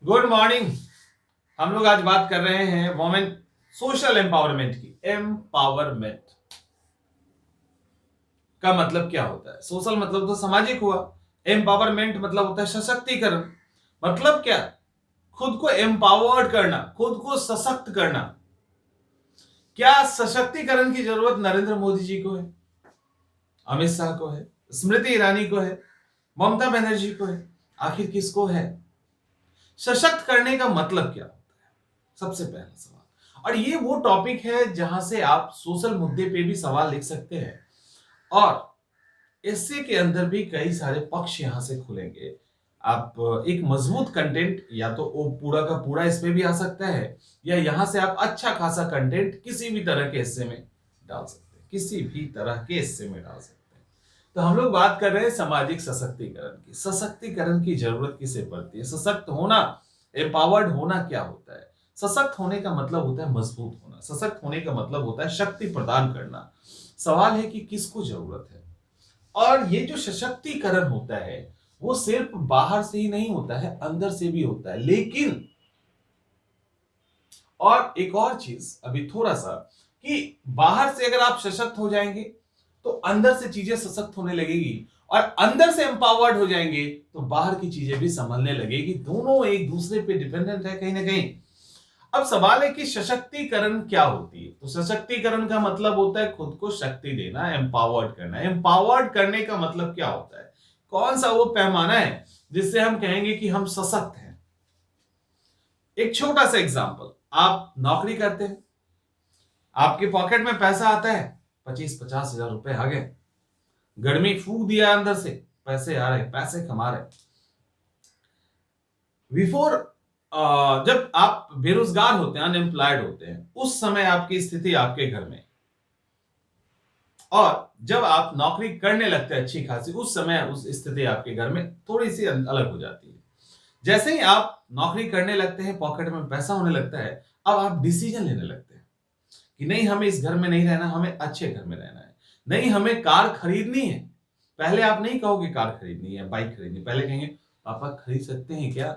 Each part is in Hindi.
Good morning. हम लोग आज बात कर रहे हैं वोमेन सोशल एम्पावरमेंट की। एम्पावरमेंट का मतलब क्या होता है? सोशल मतलब तो सामाजिक हुआ। एम्पावरमेंट मतलब होता है सशक्तिकरण। मतलब क्या? खुद को एम्पावर्ड करना, खुद को सशक्त करना। क्या सशक्तिकरण की जरूरत नरेंद्र मोदी जी को है, अमित शाह को है, स्मृति ईरानी को है, ममता बनर्जी को है? आखिर किसको है? सशक्त करने का मतलब क्या होता है, सबसे पहला सवाल। और ये वो टॉपिक है जहां से आप सोशल मुद्दे पे भी सवाल लिख सकते हैं और एस्से के अंदर भी कई सारे पक्ष यहां से खुलेंगे। आप एक मजबूत कंटेंट या तो वो पूरा का पूरा इसमें भी आ सकता है, या यहां से आप अच्छा खासा कंटेंट किसी भी तरह के एस्से में डाल सकते हैं, किसी भी तरह के एस्से में डाल सकते हैं। तो हम लोग बात कर रहे हैं सामाजिक सशक्तिकरण की। सशक्तिकरण की जरूरत किसे पड़ती है? सशक्त होना, एम्पावर्ड होना क्या होता है? सशक्त होने का मतलब होता है मजबूत होना। सशक्त होने का मतलब होता है शक्ति प्रदान करना। सवाल है कि किसको जरूरत है? और ये जो सशक्तिकरण होता है वो सिर्फ बाहर से ही नहीं होता है, अंदर से भी होता है। लेकिन और एक और चीज अभी थोड़ा सा, कि बाहर से अगर आप सशक्त हो जाएंगे तो अंदर से चीजें सशक्त होने लगेगी, और अंदर से एम्पावर्ड हो जाएंगे तो बाहर की चीजें भी संभलने लगेगी। दोनों एक दूसरे पे डिपेंडेंट है कहीं ना कहीं। अब सवाल है कि सशक्तिकरण क्या होती है? तो सशक्तिकरण का मतलब होता है खुद को शक्ति देना, एम्पावर्ड करना। एम्पावर्ड करने का मतलब क्या होता है? कौन सा वो पैमाना है जिससे हम कहेंगे कि हम सशक्त हैं? एक छोटा सा एग्जांपल, आप नौकरी करते हैं, आपके पॉकेट में पैसा आता है, 25-50 हजार रुपए आ गए, गर्मी फूक दिया अंदर से, पैसे आ रहे, पैसे कमा रहे। बिफोर जब आप बेरोजगार होते हैं, अनएम्प्लॉयड होते हैं, उस समय आपकी स्थिति आपके घर में, और जब आप नौकरी करने लगते हैं अच्छी खासी, उस समय उस स्थिति आपके घर में थोड़ी सी अलग हो जाती है। जैसे ही आप नौकरी करने लगते हैं, पॉकेट में पैसा होने लगता है, अब आप डिसीजन लेने लगते हैं कि नहीं, हमें इस घर में नहीं रहना, हमें अच्छे घर में रहना है। नहीं, हमें कार खरीदनी है। पहले आप नहीं कहोगे कार खरीदनी है, बाइक खरीदनी, पहले कहेंगे पापा खरीद सकते हैं क्या?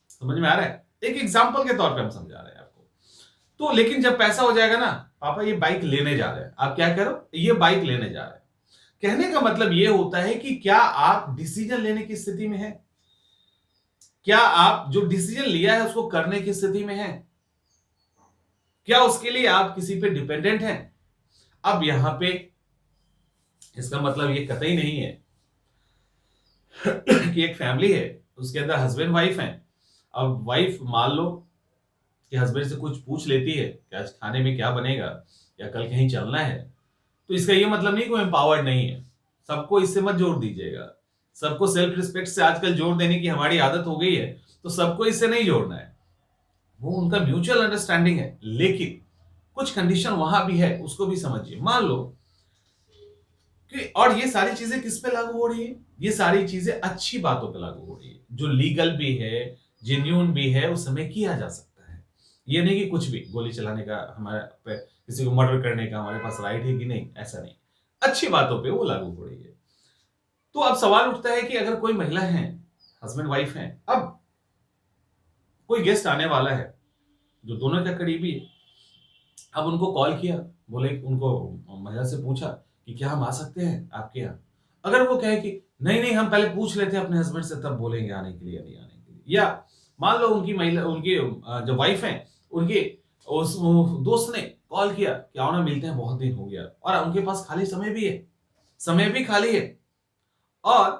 समझ में आ रहा है? एक एग्जाम्पल के तौर पे हम समझा रहे हैं आपको। तो लेकिन जब पैसा हो जाएगा ना, पापा ये बाइक लेने जा रहे हैं, आप क्या करो, ये बाइक लेने जा रहे हैं। कहने का मतलब ये होता है कि क्या आप डिसीजन लेने की स्थिति में हैं? क्या आप जो डिसीजन लिया है उसको करने की स्थिति में हैं? क्या उसके लिए आप किसी पे डिपेंडेंट हैं? अब यहां पे इसका मतलब ये कतई नहीं है कि एक फैमिली है, उसके अंदर हस्बैंड वाइफ हैं। अब वाइफ मान लो कि हस्बैंड से कुछ पूछ लेती है कि आज खाने में क्या बनेगा, या कल कहीं चलना है, तो इसका ये मतलब नहीं कि वो एम्पावर्ड नहीं है। सबको इससे मत जोड़ दीजिएगा। सबको सेल्फ रिस्पेक्ट से आजकल जोड़ देने की हमारी आदत हो गई है, तो सबको इससे नहीं जोड़ना है। वो उनका म्यूचुअल अंडरस्टैंडिंग है, लेकिन कुछ कंडीशन वहां भी है, उसको भी समझिए। मान लो कि, और ये सारी चीजें किस पे लागू हो रही है? ये सारी चीजें अच्छी बातों पे लागू हो रही है, जो लीगल भी है, जेन्यून भी है, उस समय किया जा सकता है। ये नहीं कि कुछ भी गोली चलाने का हमारे पे, किसी को मर्डर करने का हमारे पास राइट है कि नहीं, ऐसा नहीं। अच्छी बातों पे वो लागू हो रही है। तो अब सवाल उठता है कि अगर कोई महिला है, हस्बैंड वाइफ है, अब कोई गेस्ट आने वाला है जो दोनों का करीबी है, अब उनको कॉल किया, बोले, उनको महिला से पूछा कि क्या हम आ सकते हैं आपके यहाँ? अगर वो कहे कि नहीं नहीं, हम पहले पूछ लेते हैं अपने हस्बैंड से, तब बोलेंगे आने के लिए या नहीं आने के लिए। या मान लो उनकी महिला, उनकी जो वाइफ है, उनके उस दोस्त ने कॉल किया कि आओ ना मिलते हैं, बहुत दिन हो गया, और उनके पास खाली समय भी है, समय भी खाली है, और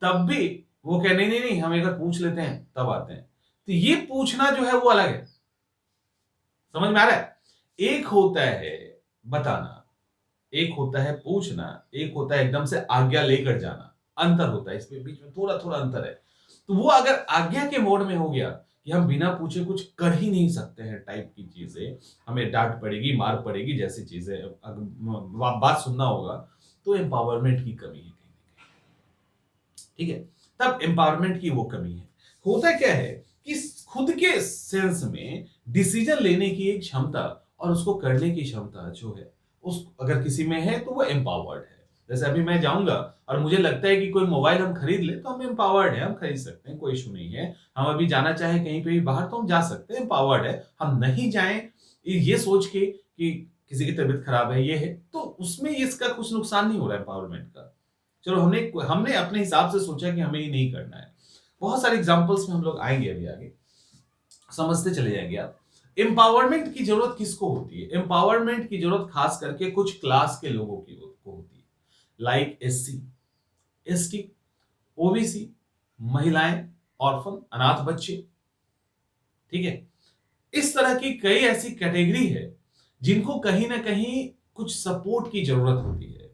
तब भी वो कहे नहीं नहीं नहीं, हम एक बार पूछ लेते हैं तब आते हैं। तो ये पूछना जो है वो अलग है। समझ में आ रहा है? एक होता है बताना, एक होता है पूछना, एक होता है एकदम से आज्ञा लेकर जाना। अंतर होता है, इसके बीच में थोड़ा थोड़ा अंतर है। तो वो अगर आज्ञा के मोड में हो गया कि हम बिना पूछे कुछ कर ही नहीं सकते हैं टाइप की चीजें, हमें डांट पड़ेगी, मार पड़ेगी जैसी चीजें, बात सुनना होगा, तो एम्पावरमेंट की कमी है कहीं ना कहीं। ठीक है, तब एम्पावरमेंट की वो कमी है। होता क्या है कि खुद के सेंस में डिसीजन लेने की एक क्षमता और उसको करने की क्षमता जो है, उस अगर किसी में है तो वो एम्पावर्ड है। जैसे अभी मैं जाऊंगा और मुझे लगता है कि कोई मोबाइल हम खरीद ले तो हम एम्पावर्ड है, हम खरीद सकते हैं, कोई इशू नहीं है। हम अभी जाना चाहे कहीं पे भी बाहर तो हम जा सकते हैं, एम्पावर्ड है। हम नहीं जाएं ये सोच के कि किसी की तबीयत खराब है, ये है, तो उसमें इसका कुछ नुकसान नहीं हो रहा है एम्पावरमेंट का। चलो हमने हमने अपने हिसाब से सोचा कि हमें ये नहीं करना है। बहुत सारे एग्जाम्पल्स में हम लोग आएंगे, अभी आगे समझते चले जाएंगे आप। एम्पावरमेंट की जरूरत किसको होती है? एम्पावरमेंट की जरूरत खास करके कुछ क्लास के लोगों की को होती है, लाइक एससी, एसटी, ओबीसी, महिलाएं, ऑर्फन, अनाथ बच्चे। ठीक है, इस तरह की कई ऐसी कैटेगरी है जिनको कहीं ना कहीं कुछ सपोर्ट की जरूरत होती है।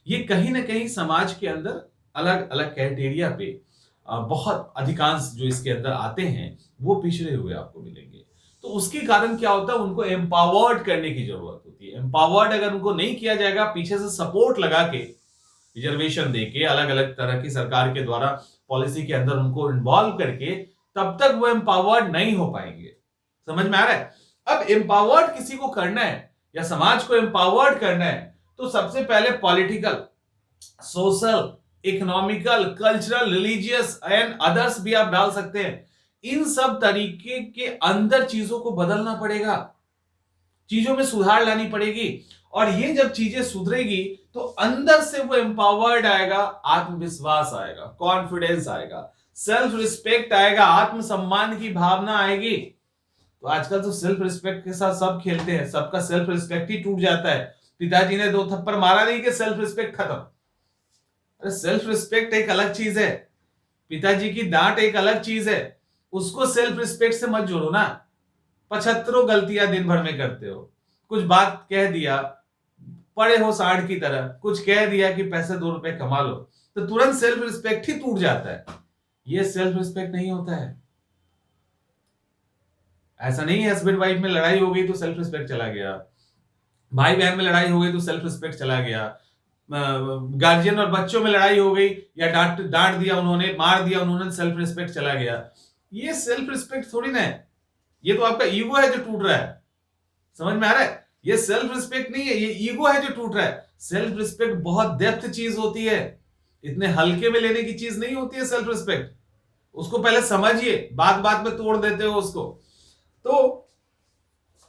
ये कहीं ना कहीं समाज के अंदर अलग अलग क्राइटेरिया पे बहुत अधिकांश जो इसके अंदर आते हैं वो पिछड़े हुए आपको मिलेंगे। तो उसके कारण क्या होता है, उनको एम्पावर्ड करने की जरूरत होती है। एम्पावर्ड अगर उनको नहीं किया जाएगा, पीछे से सपोर्ट लगा के, रिजर्वेशन देके, अलग अलग तरह की सरकार के द्वारा पॉलिसी के अंदर उनको इन्वॉल्व करके, तब तक वो एम्पावर्ड नहीं हो पाएंगे। समझ में आ रहा है? अब एम्पावर्ड किसी को करना है या समाज को एम्पावर्ड करना है तो सबसे पहले political, social, economical, cultural, religious and others भी आप डाल सकते हैं। इन सब तरीके के अंदर चीजों को बदलना पड़ेगा, चीजों में सुधार लानी पड़ेगी। और ये जब चीजें सुधरेगी तो अंदर से वो एम्पावर्ड आएगा, आत्मविश्वास आएगा, कॉन्फिडेंस आएगा, सेल्फ रिस्पेक्ट आएगा, आत्मसम्मान की भावना आएगी। तो आजकल तो सेल्फ रिस्पेक्ट के साथ सब खेलते हैं, सबका सेल्फ रिस्पेक्ट ही टूट जाता है। पिताजी ने 2 थप्पड़ मारा नहीं कि सेल्फ रिस्पेक्ट खत्म। अरे सेल्फ रिस्पेक्ट एक अलग चीज है, पिताजी की डांट एक अलग चीज है, उसको सेल्फ रिस्पेक्ट से मत जोड़ो ना। 75 गलतियां दिन भर में करते हो, कुछ बात कह दिया, पड़े हो साढ़ की तरह, कुछ कह दिया कि पैसे 2 रुपए कमा लो, तो तुरंत सेल्फ रिस्पेक्ट ही टूट जाता है। ये सेल्फ रिस्पेक्ट नहीं होता है। ऐसा नहीं है हस्बैंड वाइफ में लड़ाई हो गई तो सेल्फ रिस्पेक्ट चला गया, भाई बहन में लड़ाई हो गई तो सेल्फ रिस्पेक्ट चला गया, गार्जियन और बच्चों में लड़ाई हो गई या डांट दिया उन्होंने, मार दिया उन्होंने, सेल्फ रिस्पेक्ट चला गया। ये सेल्फ रिस्पेक्ट थोड़ी ना है, ये तो आपका ईगो है जो टूट रहा है। समझ में आ रहा है? ये सेल्फ रिस्पेक्ट नहीं है, ये ईगो है जो टूट रहा है। सेल्फ रिस्पेक्ट बहुत डेप्थ चीज होती है, इतने हल्के में लेने की चीज नहीं होती है सेल्फ रिस्पेक्ट। उसको पहले समझिए, बात बात में तोड़ देते हो उसको। तो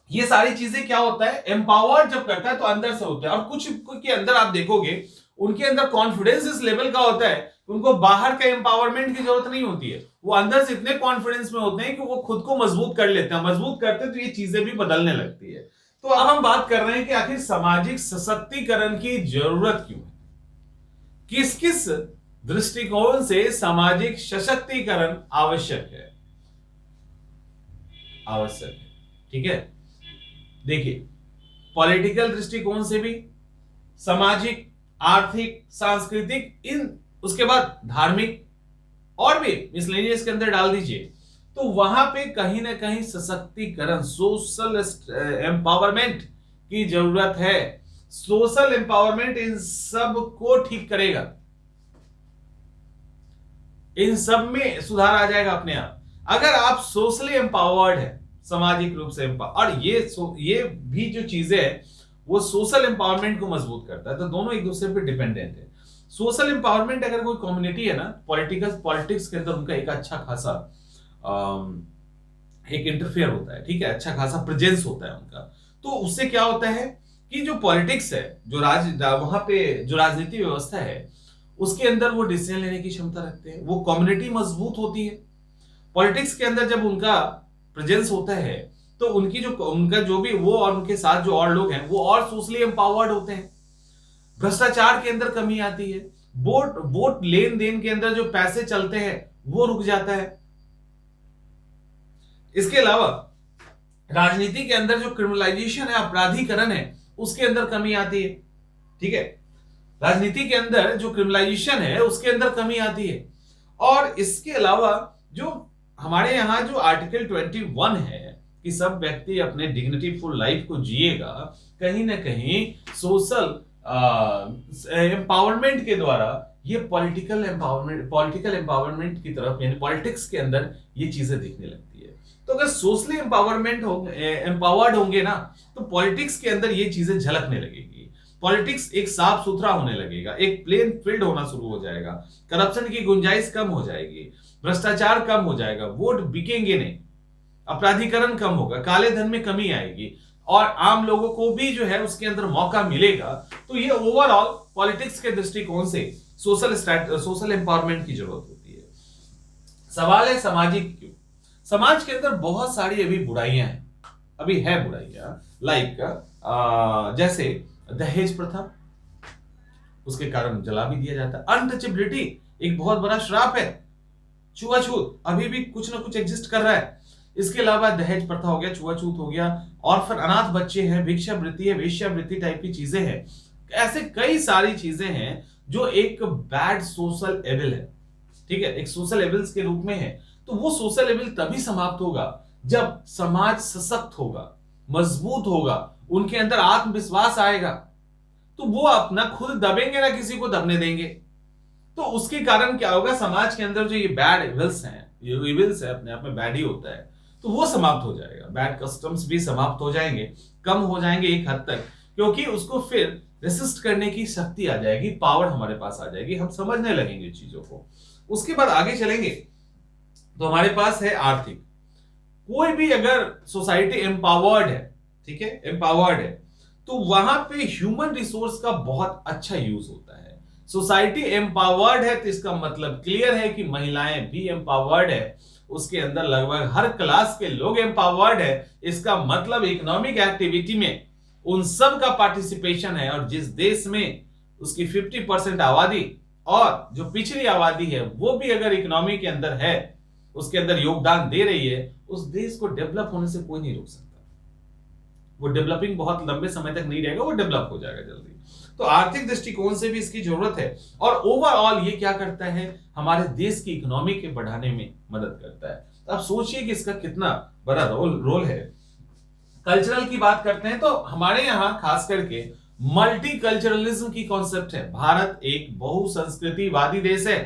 ये सारी चीजें क्या होता है, एम्पावर्ड जब करता है तो अंदर से होता है। और कुछ के अंदर आप देखोगे उनके अंदर कॉन्फिडेंस इस लेवल का होता है, उनको बाहर का एम्पावरमेंट की जरूरत नहीं होती है। वो अंदर से इतने कॉन्फिडेंस में होते हैं कि वो खुद को मजबूत कर लेते हैं, मजबूत करते हैं तो ये चीजें भी बदलने लगती है। तो अब हम बात कर रहे हैं कि आखिर सामाजिक सशक्तिकरण की जरूरत क्यों है, किस किस दृष्टिकोण से सामाजिक सशक्तिकरण आवश्यक है। ठीक है, देखिए पॉलिटिकल दृष्टिकोण से भी, सामाजिक, आर्थिक, सांस्कृतिक, इन उसके बाद धार्मिक और भी मिसलेनियस के अंदर डाल दीजिए, तो वहां पे कहीं ना कहीं सशक्तिकरण, सोशल एम्पावरमेंट की जरूरत है। सोशल एम्पावरमेंट इन सब को ठीक करेगा, इन सब में सुधार आ जाएगा अपने आप। अगर आप सोशली एम्पावर्ड है, सामाजिक रूप से और ये भी जो चीजें है वो सोशल एम्पावरमेंट को मजबूत करता है। तो दोनों एक दूसरे पे डिपेंडेंट है। सोशल एम्पावरमेंट अगर कोई कम्युनिटी है ना, पॉलिटिक्स के अंदर उनका एक अच्छा खासा एक इंटरफेयर होता है, ठीक है, अच्छा खासा प्रेजेंस होता है उनका। तो उससे क्या होता है कि जो पॉलिटिक्स है, जो वहां पे जो राजनीति व्यवस्था है, उसके अंदर वो डिसीजन लेने की क्षमता रखते हैं, वो कम्युनिटी मजबूत होती है। पॉलिटिक्स के अंदर जब उनका प्रेजेंस होता है तो उनका जो भी वो और उनके साथ जो और लोग हैं वो और सोशली एम्पावर्ड होते हैं। भ्रष्टाचार के अंदर कमी आती है, वोट लेन देन के अंदर जो पैसे चलते हैं वो रुक जाता है। इसके अलावा राजनीति के अंदर जो क्रिमिनलाइजेशन है, अपराधीकरण है, उसके अंदर कमी आती है। ठीक है, राजनीति के अंदर जो क्रिमिनलाइजेशन है उसके अंदर कमी आती है। और इसके अलावा जो हमारे यहाँ जो आर्टिकल 21 है कि सब व्यक्ति अपने डिग्निटीफुल लाइफ को जिएगा, कहीं ना कहीं सोशल एम्पावरमेंट के द्वारा ये पॉलिटिकल एम्पावरमेंट की तरफ, यानी पॉलिटिक्स के अंदर ये चीजें दिखने लगती है। तो अगर सोशली एम्पावर्ड होंगे ना, तो पॉलिटिक्स के अंदर ये चीजें झलकने लगेगी। पॉलिटिक्स एक साफ सुथरा होने लगेगा, एक प्लेन फील्ड होना शुरू हो जाएगा, करप्शन की गुंजाइश कम हो जाएगी, भ्रष्टाचार कम हो जाएगा, वोट बिकेंगे नहीं, अपराधीकरण कम होगा, काले धन में कमी आएगी और आम लोगों को भी जो है उसके अंदर मौका मिलेगा। तो ये ओवरऑल पॉलिटिक्स के दृष्टिकोण से सोशल एम्पावरमेंट की जरूरत होती है। सवाल है सामाजिक क्यों? समाज के अंदर बहुत सारी अभी बुराइयां हैं, अभी है बुराइयां, लाइक जैसे दहेज प्रथा, उसके कारण जला भी दिया जाता है। अनटचेबिलिटी एक बहुत बड़ा श्राप है। छुआछूत अभी भी कुछ ना कुछ एग्जिस्ट कर रहा है। इसके अलावा दहेज प्रथा हो गया, छुआछूत हो गया, और फिर अनाथ बच्चे हैं, भिक्षावृत्ति है, वेश्यावृत्ति टाइप की चीजें हैं। ऐसे कई सारी चीजें हैं जो एक बैड सोशल एविल है, ठीक है, एक सोशल एविल्स के रूप में है। तो वो सोशल एविल तभी समाप्त होगा जब समाज सशक्त होगा, मजबूत होगा, उनके अंदर आत्मविश्वास आएगा, तो वो अपना खुद दबेंगे ना किसी को दबने देंगे। तो उसके कारण क्या होगा, समाज के अंदर जो ये बैड एविल्स हैं, ये इविल्स है, अपने आप में बैड ही होता है, तो वो समाप्त हो जाएगा। बैड कस्टम्स भी समाप्त हो जाएंगे, कम हो जाएंगे एक हद तक, क्योंकि उसको फिर रेसिस्ट करने की शक्ति आ जाएगी, पावर हमारे पास आ जाएगी, हम समझने लगेंगे चीजों को। उसके बाद आगे चलेंगे तो हमारे पास है आर्थिक। कोई भी अगर सोसाइटी एम्पावर्ड है, ठीक है, एम्पावर्ड है, तो वहां पे ह्यूमन रिसोर्स का बहुत अच्छा यूज होता है। सोसाइटी एम्पावर्ड है तो इसका मतलब क्लियर है कि महिलाएं भी एम्पावर्ड है, उसके अंदर लगभग हर क्लास के लोग एम्पावर्ड है। इसका मतलब इकोनॉमिक एक्टिविटी में उन सब का पार्टिसिपेशन है, और जिस देश में उसकी 50% आबादी और जो पिछड़ी आबादी है वो भी अगर इकोनॉमी के अंदर है, उसके अंदर योगदान दे रही है, उस देश को डेवलप होने से कोई नहीं रोक सकता। वो डेवलपिंग बहुत लंबे समय तक नहीं रहेगा, वो डेवलप हो जाएगा जल्दी। तो आर्थिक दृष्टिकोण से भी इसकी जरूरत है, और ओवरऑल ये क्या करता है, हमारे देश की इकोनॉमी के बढ़ाने में मदद करता है। तो आप सोचिए कि इसका कितना बड़ा रोल है। कल्चरल की बात करते हैं तो हमारे यहाँ खास करके मल्टी कल्चरलिज्म की कॉन्सेप्ट है। भारत एक बहुसंस्कृतिवादी देश है।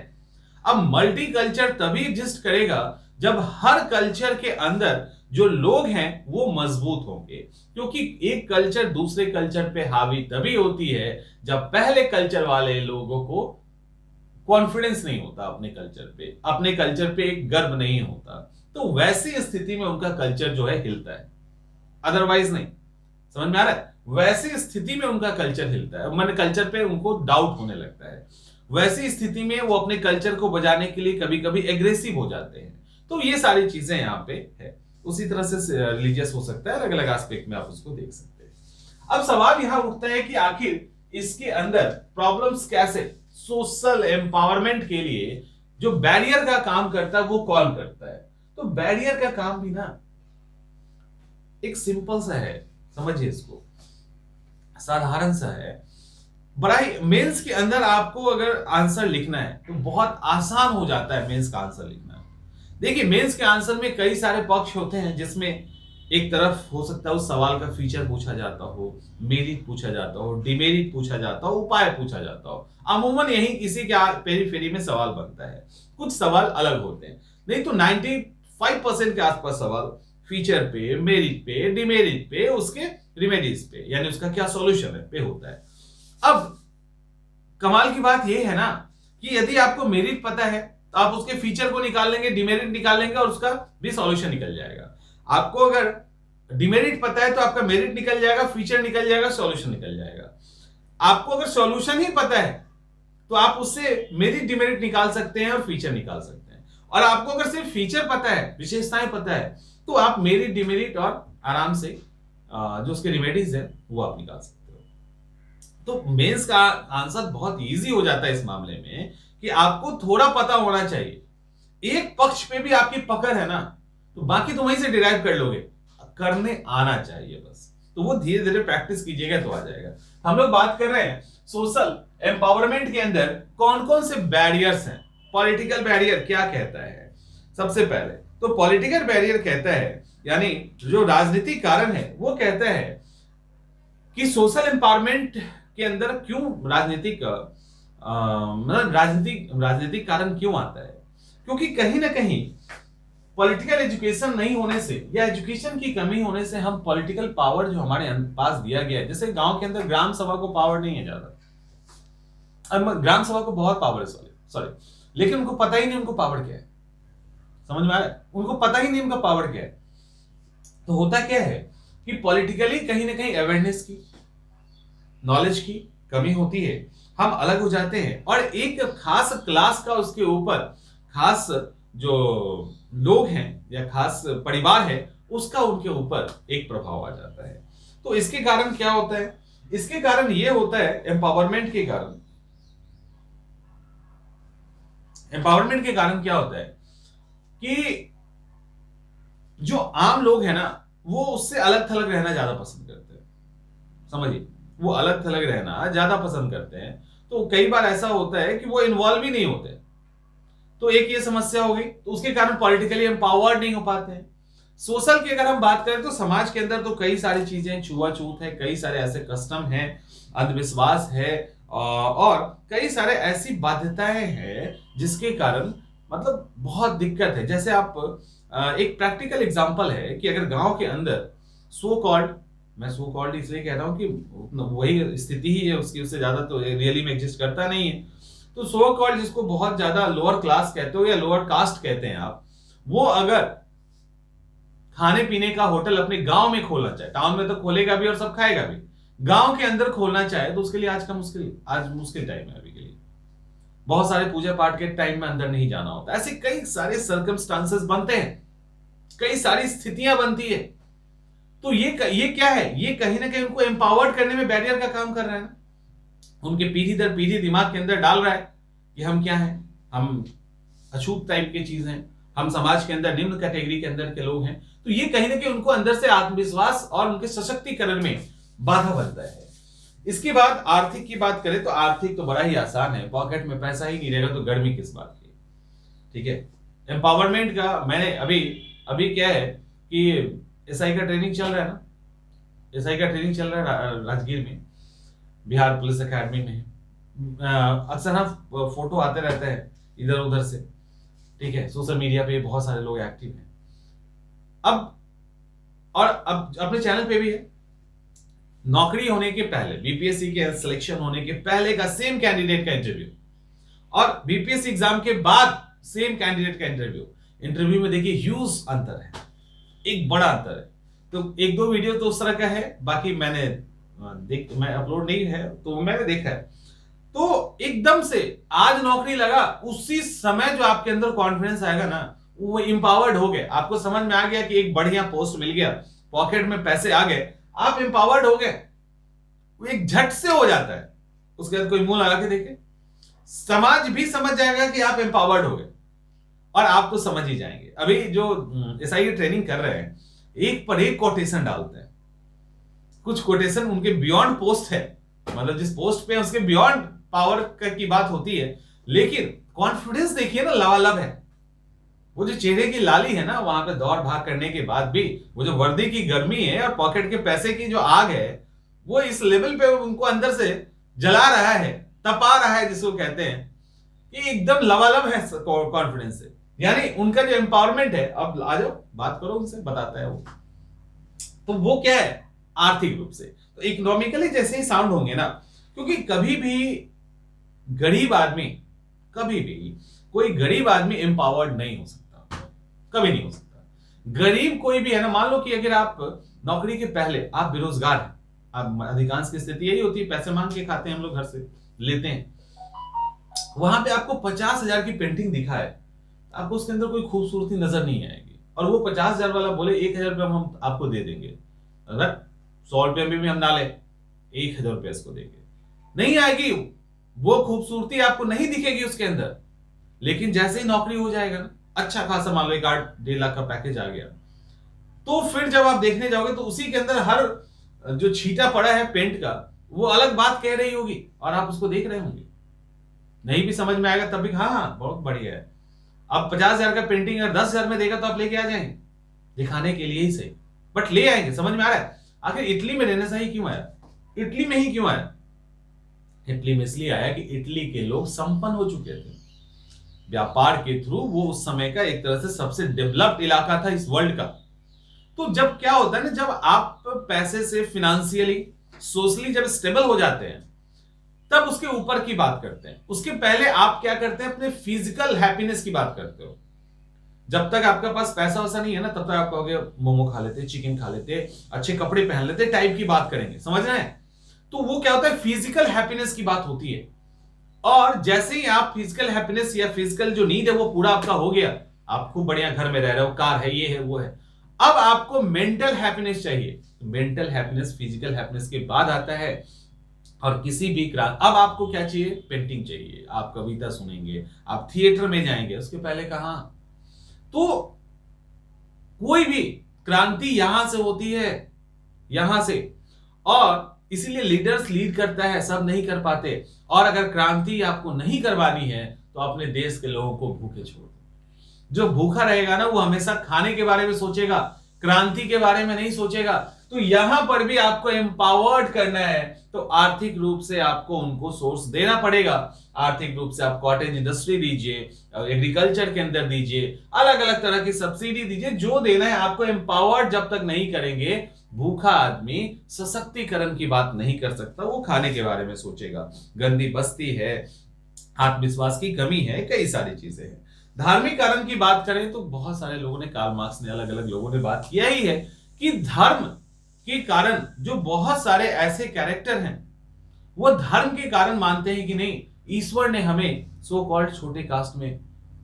अब मल्टी कल्चर तभी एग्जिस्ट करेगा जब हर कल्चर के अंदर जो लोग हैं वो मजबूत होंगे, क्योंकि एक कल्चर दूसरे कल्चर पे हावी तभी होती है जब पहले कल्चर वाले लोगों को कॉन्फिडेंस नहीं होता अपने कल्चर पे एक गर्व नहीं होता, तो वैसी स्थिति में उनका कल्चर जो है हिलता है, अदरवाइज नहीं। समझ में आ रहा है? वैसी स्थिति में उनका कल्चर हिलता है, मन कल्चर पे उनको डाउट होने लगता है। वैसी स्थिति में वो अपने कल्चर को बचाने के लिए कभी कभी एग्रेसिव हो जाते हैं। तो ये सारी चीजें यहाँ पे है। उसी तरह से रिलीजियस हो सकता है, अलग अलग एस्पेक्ट में आप उसको देख सकते हैं। अब सवाल यहां उठता है कि आखिर इसके अंदर प्रॉब्लम्स कैसे, सोशल एम्पावरमेंट के लिए जो बैरियर का काम करता है वो कौन करता है? तो बैरियर का काम भी ना एक सिंपल सा है, समझिए इसको, साधारण सा है। बड़ा ही मेंस के अंदर आपको अगर आंसर लिखना है तो बहुत आसान हो जाता है मेंस का आंसर लिखना। देखिए मेंस के आंसर में कई सारे पक्ष होते हैं, जिसमें एक तरफ हो सकता है उस सवाल का फीचर पूछा जाता हो, मेरिट पूछा जाता हो, डिमेरिट पूछा जाता हो, उपाय पूछा जाता हो। अमूमन यही किसी के पेरीफेरी में सवाल बनता है, कुछ सवाल अलग होते हैं, नहीं तो 95% के आसपास सवाल फीचर पे, मेरिट पे, डिमेरिट पे, उसके रिमेडीज पे, यानी उसका क्या सॉल्यूशन है पे होता है। अब कमाल की बात यह है ना कि यदि आपको मेरिट पता है तो आप उसके फीचर को निकाल लेंगे, डिमेरिट निकाल लेंगे और उसका भी सॉल्यूशन निकल जाएगा। आपको अगर डिमेरिट पता है तो आपका मेरिट निकल जाएगा, फीचर निकल जाएगा, सॉल्यूशन निकल जाएगा। आपको अगर सॉल्यूशन ही पता है तो आप उससे मेरिट डिमेरिट निकाल सकते हैं और फीचर निकाल सकते हैं। और आपको अगर सिर्फ फीचर पता है, विशेषताएं पता है, तो आप मेरिट डिमेरिट और आराम से जो उसके रिमेडीज है वो आप निकाल सकते हो। तो मेंस का आंसर बहुत इजी हो जाता है इस मामले में कि आपको थोड़ा पता होना चाहिए। एक पक्ष पे भी आपकी पकड़ है ना, तो बाकी तो वहीं से डिराइव कर लोगे, करने आना चाहिए बस। तो वो धीरे धीरे प्रैक्टिस कीजिएगा तो आ जाएगा। हम लोग बात कर रहे हैं सोशल एम्पावरमेंट के अंदर कौन कौन से बैरियर्स हैं। पॉलिटिकल बैरियर क्या कहता है? सबसे पहले तो पॉलिटिकल बैरियर कहता है, यानी जो राजनीतिक कारण है वो कहता है कि सोशल एम्पावरमेंट के अंदर क्यों राजनीतिक राजनीतिक कारण क्यों आता है? क्योंकि कहीं ना कहीं पॉलिटिकल एजुकेशन नहीं होने से या एजुकेशन की कमी होने से हम पॉलिटिकल पावर जो हमारे पास दिया गया है, जैसे गांव के अंदर ग्राम सभा को पावर नहीं है ज्यादा, अब ग्राम सभा को बहुत पावर है, सॉरी, लेकिन उनको पता ही नहीं उनको पावर क्या है। समझ में आ रहा है? उनको पता ही नहीं उनका पावर क्या है। तो होता क्या है कि पॉलिटिकली कहीं ना कहीं अवेयरनेस की, नॉलेज की कमी होती है, हम अलग हो जाते हैं और एक खास क्लास का उसके ऊपर, खास जो लोग हैं या खास परिवार है उसका उनके ऊपर एक प्रभाव आ जाता है। तो इसके कारण क्या होता है? इसके कारण यह होता है, एम्पावरमेंट के कारण, एम्पावरमेंट के कारण क्या होता है कि जो आम लोग हैं ना वो उससे अलग थलग रहना ज्यादा पसंद करते हैं। समझिए, वो अलग थलग रहना ज्यादा पसंद करते हैं। तो कई बार ऐसा होता है कि वो इन्वॉल्व ही नहीं होते। तो एक ये समस्या हो गई, तो उसके कारण पॉलिटिकली एम्पावर्ड नहीं हो पाते हैं। सोशल की अगर हम बात करें तो समाज के अंदर तो कई सारी चीजें, छुआछूत है, कई सारे ऐसे कस्टम हैं, अंधविश्वास है और कई सारे ऐसी बाध्यताएं हैं जिसके कारण मतलब बहुत दिक्कत है। जैसे आप एक प्रैक्टिकल एग्जांपल है कि अगर गांव के अंदर सो कॉल्ड, मैं सो कॉल्ड इसलिए कह रहा हूं कि वही स्थिति ही है उसकी, उससे ज्यादा तो रियली में एग्जिस्ट करता नहीं है। तो सो कॉल्ड जिसको बहुत ज्यादा लोअर क्लास कहते हो या लोअर कास्ट कहते हैं आप, वो अगर खाने पीने का होटल अपने गांव में खोलना चाहे, टाउन में तो खोलेगा भी और सब खाएगा भी, गांव के अंदर खोलना चाहे तो उसके लिए आज मुश्किल टाइम है। अभी के लिए बहुत सारे पूजा पाठ के टाइम में अंदर नहीं जाना होता, ऐसे कई सारे सर्कमस्टांसेस बनते हैं, कई सारी स्थितियां बनती है। तो ये क्या है? ये कहीं ना कहीं उनको एम्पावर्ड करने में बैरियर का काम कर रहा है ना, उनके पीढ़ी दर पीढ़ी दिमाग के अंदर डाल रहा है कि हम क्या हैं, हम अछूत टाइप की चीज हैं, हम समाज के अंदर निम्न कैटेगरी के अंदर के लोग हैं। तो ये कहीं ना कहीं उनको अंदर से आत्मविश्वास और उनके सशक्तिकरण में बाधा बनता है। इसके बाद आर्थिक की बात करें तो आर्थिक तो बड़ा ही आसान है, पॉकेट में पैसा ही नहीं रहेगा तो गर्मी किस बात की। ठीक है, एम्पावरमेंट का मैंने अभी क्या है कि एसआई का ट्रेनिंग चल रहा है ना, एसआई का ट्रेनिंग चल रहा है राजगीर में, बिहार पुलिस एकेडमी में। अक्सर हम फोटो आते रहते हैं इधर उधर से, ठीक है, सोशल मीडिया पे बहुत सारे लोग एक्टिव हैं। अब अपने चैनल पे भी है, नौकरी होने के पहले, बीपीएससी के सिलेक्शन होने के पहले का सेम कैंडिडेट का इंटरव्यू और बीपीएससी एग्जाम के बाद सेम कैंडिडेट का इंटरव्यू में देखिए ह्यूज अंतर है, एक बड़ा अंतर है। तो एक दो वीडियो तो उस तरह का है, बाकी मैं अपलोड नहीं है तो मैंने देखा है। तो एकदम से आज नौकरी लगा, उसी समय जो आपके अंदर कॉन्फिडेंस आएगा ना, वो इंपावर्ड हो गए, आपको समझ में आ गया कि एक बढ़िया पोस्ट मिल गया, पॉकेट में पैसे आ गए, आप इंपावर्ड हो गए, वो एक झट से हो जाता है। उसके बाद कोई मुंह लगा के देखे, समाज भी समझ जाएगा कि आप एम्पावर्ड हो गए और आप तो समझ ही जाएंगे। अभी जो एसआई की ट्रेनिंग कर रहे हैं, एक पर एक कोटेशन डालते हैं, कुछ कोटेशन उनके बियॉन्ड पोस्ट है, मतलब जिस पोस्ट पे उसके बियॉन्ड पावर की बात होती है, लेकिन कॉन्फिडेंस देखिए ना लबालब है। वो जो चेहरे की लाली है ना, वहां पे दौड़ भाग करने के बाद भी वो जो वर्दी की गर्मी है और पॉकेट के पैसे की जो आग है, वो इस लेवल पे उनको अंदर से जला रहा है, तपा रहा है, जिसको कहते हैं कि एकदम लबालब है कॉन्फिडेंस से। यानी उनका जो एम्पावरमेंट है, अब आ जाओ बात करो उनसे, बताता है वो। तो वो क्या है? आर्थिक रूप से, तो इकोनॉमिकली जैसे ही साउंड होंगे ना, क्योंकि कभी भी गरीब आदमी, कभी भी कोई गरीब आदमी एम्पावर्ड नहीं हो सकता, कभी नहीं हो सकता। गरीब कोई भी है ना, मान लो कि अगर आप नौकरी के पहले आप बेरोजगार हैं, आप, अधिकांश की स्थिति यही होती है, पैसे मांग के खाते हैं हम लोग, घर से लेते हैं, वहां पे आपको 50,000 की पेंटिंग दिखाए, आपको उसके अंदर कोई खूबसूरती नजर नहीं आएगी, और वो 50,000 वाला बोले 1,000 रुपया हम आपको दे देंगे, अगर 100 रुपये में भी हम डालें 1,000 रुपये इसको देंगे, नहीं आएगी वो खूबसूरती, आपको नहीं दिखेगी उसके अंदर। लेकिन जैसे ही नौकरी हो जाएगा ना, अच्छा खासा मान लो 1-1.5 लाख का पैकेज आ गया, तो फिर जब आप देखने जाओगे तो उसी के अंदर हर जो छींटा पड़ा है पेंट का, वो अलग बात कह रही होगी और आप उसको देख रहे होंगे, नहीं भी समझ में आएगा तब भी हाँ बहुत बढ़िया है। अब 50,000 का पेंटिंग अगर 10,000 में देगा तो आप लेके आ जाएंगे, दिखाने के लिए ही सही, बट ले आएंगे। समझ में आ रहा है? आखिर इटली में रहने से ही क्यों आया? इटली में ही क्यों आया? इटली में इसलिए आया कि इटली के लोग संपन्न हो चुके थे, व्यापार के थ्रू वो उस समय का एक तरह से सबसे डेवलप्ड इलाका था इस वर्ल्ड का। तो जब क्या होता है ना, जब आप पैसे से फिनेंशियली सोशली जब स्टेबल हो जाते हैं, तब उसके ऊपर की बात करते हैं। उसके पहले आप क्या करते हैं, अपने फिजिकल हैप्पीनेस की बात करते हो। जब तक आपके पास पैसा वैसा नहीं है ना, तब तक आप कहोगे मोमो खा लेते, चिकन खा लेते, अच्छे कपड़े पहन लेते टाइप की बात करेंगे, समझ रहे हैं। तो वो क्या होता है, फिजिकल हैप्पीनेस की बात होती है। और जैसे ही आप फिजिकल हैप्पीनेस या फिजिकल जो नीड है वो पूरा आपका हो गया, आप खूब बढ़िया घर में रह रहे हो, कार है, ये है, वो है, अब आपको मेंटल हैप्पीनेस चाहिए। मेंटल हैप्पीनेस फिजिकल हैप्पीनेस के बाद आता है। और किसी भी अब आपको क्या चाहिए, पेंटिंग चाहिए, आप कविता सुनेंगे, आप थिएटर में जाएंगे, उसके पहले कहां। तो कोई भी क्रांति यहां से होती है, यहां से। और इसीलिए लीडर्स लीड करता है, सब नहीं कर पाते। और अगर क्रांति आपको नहीं करवानी है तो अपने देश के लोगों को भूखे छोड़ दो। जो भूखा रहेगा ना, वो हमेशा खाने के बारे में सोचेगा, क्रांति के बारे में नहीं सोचेगा। तो यहां पर भी आपको एम्पावर्ड करना है, तो आर्थिक रूप से आपको उनको सोर्स देना पड़ेगा। आर्थिक रूप से आप कॉटेज इंडस्ट्री दीजिए, एग्रीकल्चर के अंदर दीजिए, अलग अलग तरह की सब्सिडी दीजिए, जो देना है आपको। एम्पावर्ड जब तक नहीं करेंगे, भूखा आदमी सशक्तिकरण की बात नहीं कर सकता, वो खाने के बारे में सोचेगा। गंदी बस्ती है, आत्मविश्वास की कमी है, कई सारी चीजें हैं। धार्मिक कारण की बात करें तो बहुत सारे लोगों ने, कार्ल मार्क्स ने, अलग अलग लोगों ने बात किया ही है कि धर्म के कारण जो बहुत सारे ऐसे कैरेक्टर हैं, वो धर्म के कारण मानते हैं कि नहीं, ईश्वर ने हमें सो कॉल्ड छोटे कास्ट में,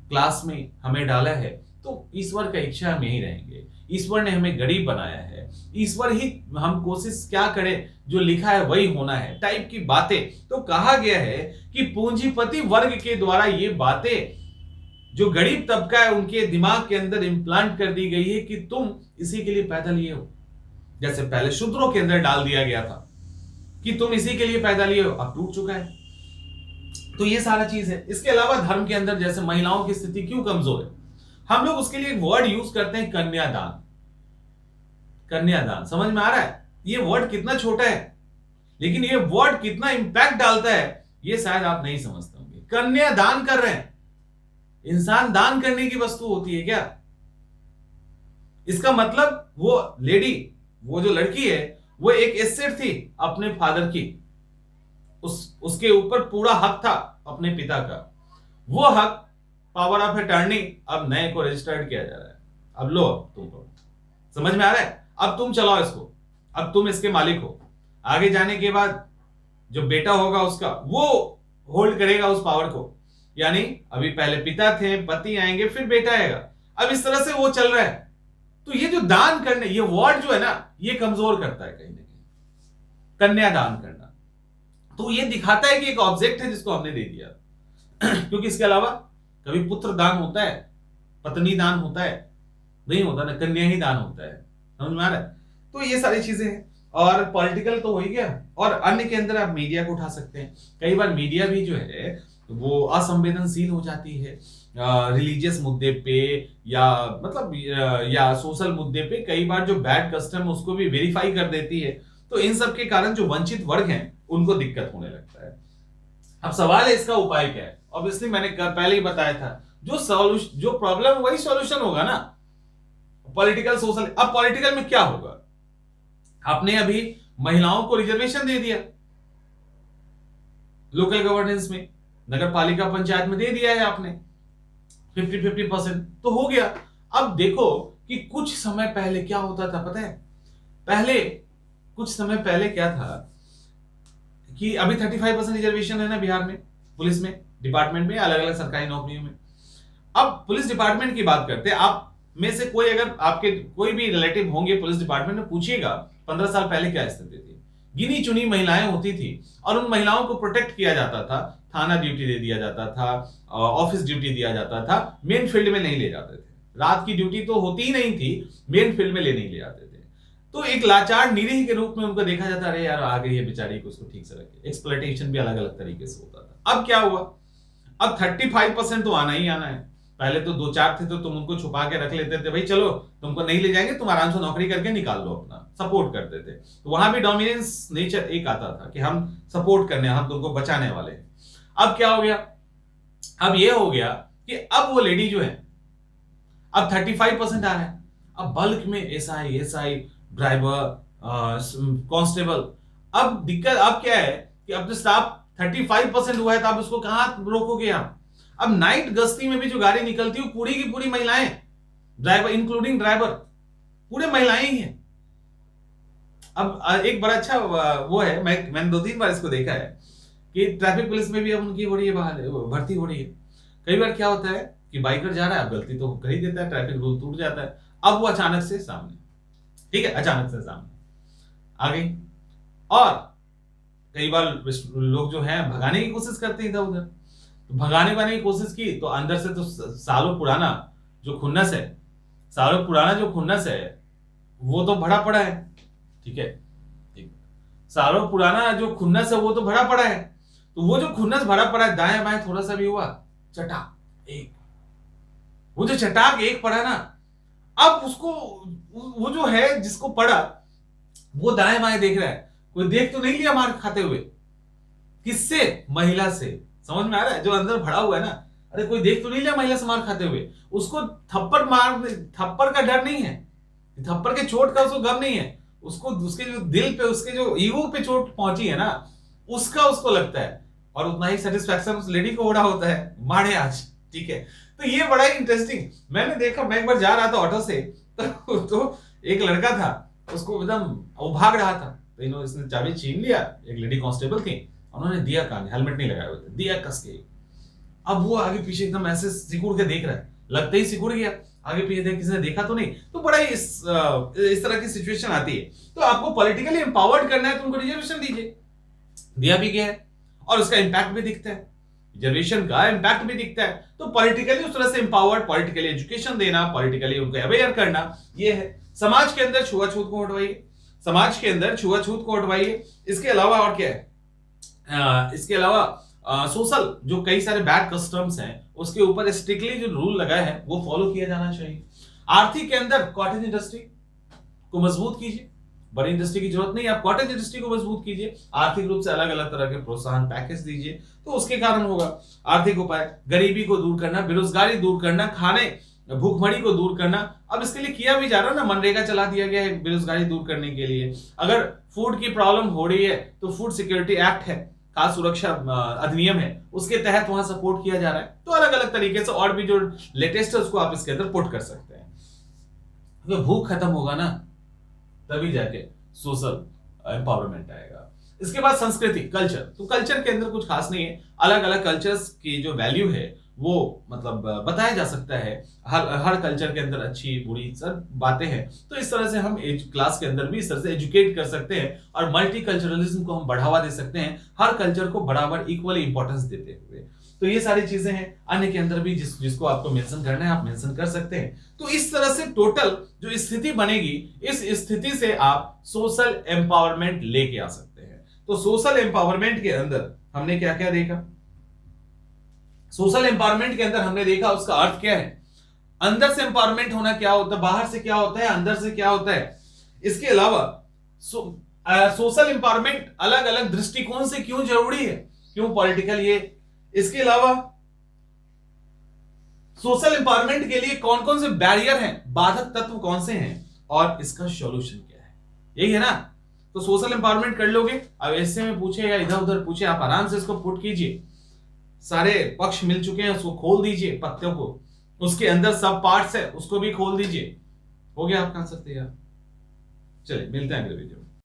क्लास में हमें डाला है, तो ईश्वर का इच्छा हम यही रहेंगे। ईश्वर ने हमें गरीब बनाया है, ईश्वर ही, हम कोशिश क्या करें, जो लिखा है वही होना है, टाइप की बातें। तो कहा गया है कि पूंजीपति वर्ग के द्वारा ये बातें, जो गरीब तबका है, उनके दिमाग के अंदर इंप्लांट कर दी गई है कि तुम इसी के लिए पैदा लिए हो। जैसे पहले शूद्रों के अंदर डाल दिया गया था कि तुम इसी के लिए पैदा लिए हो, अब टूट चुका है। तो ये सारा चीज है। इसके अलावा धर्म के अंदर जैसे महिलाओं की स्थिति क्यों कमजोर है, हम लोग उसके लिए एक वर्ड यूज करते हैं, कन्यादान। कन्यादान समझ में आ रहा है? ये वर्ड कितना छोटा है, लेकिन ये वर्ड कितना इंपैक्ट डालता है, ये शायद आप नहीं समझते होंगे। कन्यादान कर रहे हैं, इंसान दान करने की वस्तु होती है क्या? इसका मतलब वो लेडी, वो जो लड़की है, वो एक एसेट थी अपने फादर की, उसके ऊपर पूरा हक था अपने पिता का। वो हक, पावर ऑफ अटर्नी, अब नए को रजिस्टर्ड किया जा रहा है। अब लो, तुमको समझ में आ रहा है? अब तुम चलाओ इसको, अब तुम इसके मालिक हो। आगे जाने के बाद जो बेटा होगा उसका, वो होल्ड करेगा उस पावर को। यानी अभी पहले पिता थे, पति आएंगे, फिर बेटा आएगा। अब इस तरह से वो चल रहा है। तो ये जो दान करने, ये वर्ड जो है ना, ये कमजोर करता है कहीं ना कहीं, कन्यादान करना। तो ये दिखाता है कि एक ऑब्जेक्ट है जिसको हमने दे दिया। क्योंकि इसके अलावा कभी पुत्र दान होता है, पत्नी दान होता है, नहीं होता ना, कन्या ही दान होता है। समझ में आ रहा है? तो ये सारी चीजें हैं। और पॉलिटिकल तो हो ही गया, और अन्य के अंदर आप मीडिया को उठा सकते हैं। कई बार मीडिया भी जो है वो असंवेदनशील हो जाती है रिलीजियस मुद्दे पे, या मतलब या सोशल मुद्दे पे। कई बार जो बैड कस्टम है उसको भी वेरीफाई कर देती है। तो इन सब के कारण जो वंचित वर्ग हैं उनको दिक्कत होने लगता है। अब सवाल है इसका उपाय क्या है? ऑब्वियसली मैंने पहले ही बताया था, जो प्रॉब्लम वही सॉल्यूशन होगा ना, पॉलिटिकल सोशल। अब पॉलिटिकल में क्या होगा? आपने अभी महिलाओं को रिजर्वेशन दे दिया, लोकल गवर्नेंस में, नगर पालिका पंचायत में दे दिया है आपने 50-50%, तो हो गया। अब देखो कि कुछ समय पहले क्या होता था पता है? पहले कुछ समय पहले क्या था कि अभी 35% रिजर्वेशन है ना बिहार में, पुलिस में, डिपार्टमेंट में, अलग अलग सरकारी नौकरियों में। अब पुलिस डिपार्टमेंट की बात करते हैं, आप में से कोई, अगर आपके कोई भी रिलेटिव होंगे पुलिस डिपार्टमेंट में, पूछिएगा 15 साल पहले क्या स्थिति थी। गिनी चुनी महिलाएं होती थी और उन महिलाओं को प्रोटेक्ट किया जाता था, थाना ड्यूटी दे दिया जाता था, ऑफिस ड्यूटी दिया जाता था, मेन फील्ड में नहीं ले जाते थे। रात की ड्यूटी तो होती ही नहीं थी, मेन फील्ड में ले नहीं ले जाते थे। तो एक लाचार निरीह के रूप में उनको देखा जाता, अरे यार आ गई है बेचारी को, उसको ठीक से रखे। एक्सप्लॉयटेशन भी अलग अलग तरीके से होता था। अब क्या हुआ? अब 35% तो आना ही आना है। पहले तो 2-4 थे तो तुम उनको छुपा के रख लेते थे, भाई चलो तुमको नहीं ले जाएंगे, तुम आराम से नौकरी करके निकाल लो, अपना सपोर्ट करते थे। तो वहां भी डोमिनेंस नेचर एक आता था कि हम सपोर्ट करने, हम तुमको बचाने वाले हैं। अब क्या हो गया? अब ये हो गया कि अब वो लेडी जो है अब 35% आ रहा है, अब बल्क में एसआई ड्राइवर कांस्टेबल। अब दिक्कत अब क्या है कि अब तो स्टाफ 35% हुआ है, तो आप उसको कहां रोकोगे आप? अब नाइट गश्ती में भी जो गाड़ी निकलती है पूरी की पूरी महिलाएं, ड्राइवर इंक्लूडिंग ड्राइवर पूरे महिलाएं ही हैं। अब एक बड़ा अच्छा वो है, मैंने 2-3 बार इसको देखा है कि ट्रैफिक पुलिस में भी अब उनकी हो रही है, भर्ती हो रही है। कई बार क्या होता है कि बाइकर जा रहा है, अब गलती तो कर ही देता है, ट्रैफिक रूल टूट जाता है, अब वो अचानक से सामने, ठीक है, अचानक से सामने आ गई। और कई बार लोग जो है भगाने की कोशिश करते हैं इधर उधर, तो भगाने की कोशिश की तो अंदर से तो सालों पुराना जो खुन्नस है वो तो भरा पड़ा है, ठीक है, सालों पुराना जो खुन्नस है वो तो भरा पड़ा है। तो वो जो खुन्नस भरा पड़ा है, दाएं बाएं थोड़ा सा भी हुआ, चटाक एक, वो जो चटाक एक पड़ा ना, अब उसको वो जो है जिसको पड़ा वो दाएं बाएं देख रहा है, कोई देख तो नहीं लिया मार खाते हुए, किससे? महिला से। समझ में आ रहा है? जो अंदर भरा हुआ है ना, अरे कोई देख तो नहीं लिया महिला से मार खाते हुए, उसको थप्पड़ का डर नहीं है, थप्पड़ के चोट का उसको गम नहीं है, उसको उसके जो दिल पे, उसके जो ईगो पे चोट पहुंची है ना, उसको लगता है, और उतना ही सेटिस्फैक्शन उस लेडी को हो रहा होता है, मारे आज, ठीक है। तो ये बड़ा ही इंटरेस्टिंग मैंने देखा। मैं एक बार जा रहा था ऑटो से, तो एक लड़का था, उसको एकदम वो भाग रहा था, तो इसने चाबी छीन लिया, एक लेडी कांस्टेबल थी, उन्होंने दिया कान, हेलमेट नहीं लगाया हुआ था, दिया कस के। अब वो आगे पीछे एकदम ऐसे सिकुड़ के देख रहा है, लगता ही सिकुड़ गया, आगे पीछे देख किसी ने देखा तो नहीं। तो बड़ा ही इस तरह की सिचुएशन आती है। तो आपको पॉलिटिकली एम्पावर्ड करना है तो उनको रिजर्वेशन दीजिए, दिया भी गया है, और उसका इंपैक्ट भी दिखता है, रिजर्वेशन का इंपैक्ट भी दिखता है। तो पॉलिटिकली उस तरह से एम्पावर्ड, पॉलिटिकली एजुकेशन देना, पॉलिटिकली उनको अवेयर करना, ये है। समाज के अंदर छुआछूत को हटवाइए, समाज के अंदर छुआछूत को हटवाइए। इसके अलावा और क्या है? इसके अलावा सोशल जो कई सारे बैड कस्टम्स हैं, उसके ऊपर स्ट्रिक्टली जो रूल लगाए हैं वो फॉलो किया जाना चाहिए। आर्थिक के अंदर कॉटेज इंडस्ट्री को मजबूत कीजिए, बड़ी इंडस्ट्री की जरूरत नहीं, आप कॉटेज इंडस्ट्री को मजबूत कीजिए, आर्थिक रूप से अलग अलग तरह के प्रोत्साहन पैकेज दीजिए, तो उसके कारण होगा आर्थिक उपाय। गरीबी को दूर करना, बेरोजगारी दूर करना, खाने भूखमरी को दूर करना, अब इसके लिए किया भी जा रहा है ना, मनरेगा चला दिया गया है बेरोजगारी दूर करने के लिए। अगर फूड की प्रॉब्लम हो रही है तो फूड सिक्योरिटी एक्ट है, खाद्य सुरक्षा अधिनियम है, उसके तहत वहां सपोर्ट किया जा रहा है। तो अलग अलग तरीके से और भी जो लेटेस्ट है उसको आप इसके अंदर पुट कर सकते हैं। तो भूख खत्म होगा ना, तभी जाके सोशल एम्पावरमेंट आएगा। इसके बाद संस्कृति, कल्चर। तो कल्चर के अंदर कुछ खास नहीं है, अलग अलग कल्चर्स की जो वैल्यू है वो मतलब बताया जा सकता है। हर कल्चर के अंदर अच्छी बुरी सब बातें हैं, तो इस तरह से हम क्लास के अंदर भी इस तरह से एजुकेट कर सकते हैं और मल्टी कल्चरलिज्म को हम बढ़ावा दे सकते हैं, हर कल्चर को बराबर इक्वली इंपॉर्टेंस देते हुए। तो ये सारी चीजें हैं। अन्य के अंदर भी जिसको आपको मेंशन करना है आप मेंशन कर सकते हैं। तो इस तरह से टोटल जो स्थिति बनेगी, इस स्थिति से आप सोशल एम्पावरमेंट लेके आ सकते हैं। तो सोशल एम्पावरमेंट के अंदर हमने क्या क्या देखा? सोशल एम्पावरमेंट के अंदर हमने देखा उसका अर्थ क्या है, अंदर से एम्पावरमेंट होना क्या होता है, बाहर से क्या होता है, अंदर से क्या होता है। इसके अलावा सोशल एम्पावरमेंट अलग अलग दृष्टिकोण से क्यों जरूरी है, क्यों पॉलिटिकल ये। इसके अलावा सोशल एम्पावरमेंट के लिए कौन कौन से बैरियर हैं, बाधक तत्व कौन से हैं, और इसका सॉल्यूशन क्या है, यही है ना। तो सोशल एम्पावरमेंट कर लोगे, अब ऐसे में पूछे या इधर उधर पूछे, आप आराम से इसको पुट कीजिए। सारे पक्ष मिल चुके हैं, उसको खोल दीजिए, पत्तों को, उसके अंदर सब पार्ट्स है उसको भी खोल दीजिए, हो गया आपका आंसर तैयार। चलिए मिलते हैं अगले वीडियो में।